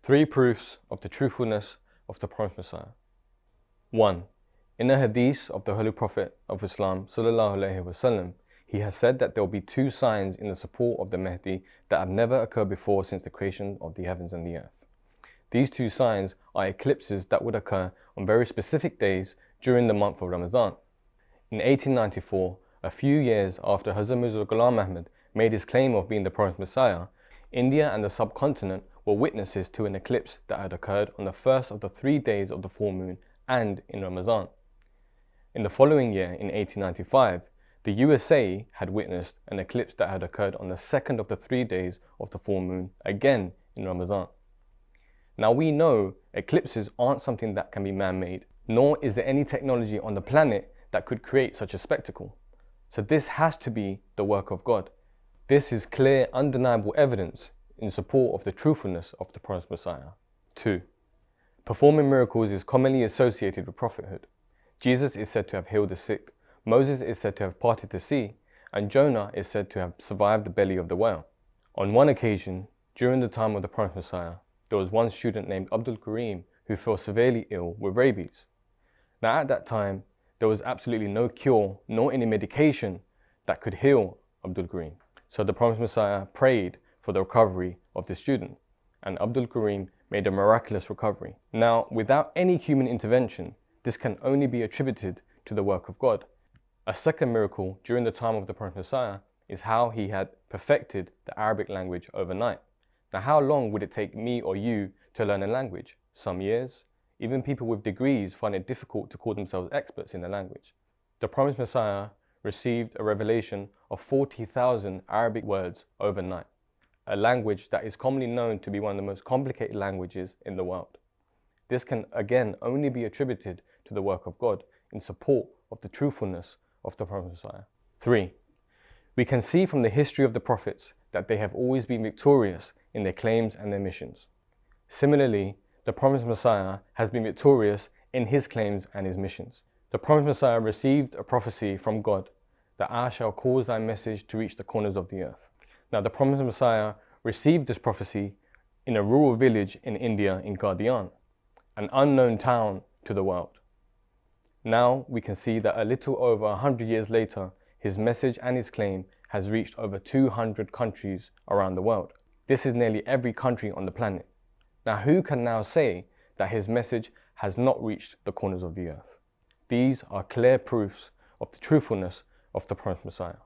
3 proofs of the truthfulness of the promised Messiah. 1. In a hadith of the Holy Prophet of Islam sallallahu alaihi wasallam, he has said that there will be 2 signs in the support of the Mahdi that have never occurred before since the creation of the heavens and the earth. These 2 signs are eclipses that would occur on very specific days during the month of Ramadan. In 1894, a few years after Hazrati Mirza Ghulam Ahmad made his claim of being the promised Messiah, India and the subcontinent were witnesses to an eclipse that had occurred on the first of the 3 days of the full moon and in Ramadan. In the following year, in 1895, the USA had witnessed an eclipse that had occurred on the second of the 3 days of the full moon, again in Ramadan. Now we know eclipses aren't something that can be man-made, nor is there any technology on the planet that could create such a spectacle. So this has to be the work of God. This is clear, undeniable evidence in support of the truthfulness of the promised Messiah. 2. Performing miracles is commonly associated with prophethood. Jesus is said to have healed the sick, Moses is said to have parted the sea, and Jonah is said to have survived the belly of the whale. On one occasion, during the time of the promised Messiah, there was one student named Abdul Karim who fell severely ill with rabies. Now at that time, there was absolutely no cure nor any medication that could heal Abdul Karim. So the promised Messiah prayed for the recovery of the student, and Abdul Karim made a miraculous recovery. Now, without any human intervention, this can only be attributed to the work of God. A second miracle during the time of the promised Messiah is how he had perfected the Arabic language overnight. Now, how long would it take me or you to learn a language? Some years. Even people with degrees find it difficult to call themselves experts in the language. The promised Messiah received a revelation of 40,000 Arabic words overnight, a language that is commonly known to be one of the most complicated languages in the world. This can again only be attributed to the work of God in support of the truthfulness of the promised Messiah. 3. We can see from the history of the prophets that they have always been victorious in their claims and their missions. Similarly, the promised Messiah has been victorious in his claims and his missions. The promised Messiah received a prophecy from God that I shall cause thy message to reach the corners of the earth. Now, the promised Messiah received this prophecy in a rural village in India in Guardian, an unknown town to the world. Now we can see that a little over 100 years later, his message and his claim has reached over 200 countries around the world. This is nearly every country on the planet. Now who can now say that his message has not reached the corners of the earth? These are clear proofs of the truthfulness of the promised Messiah.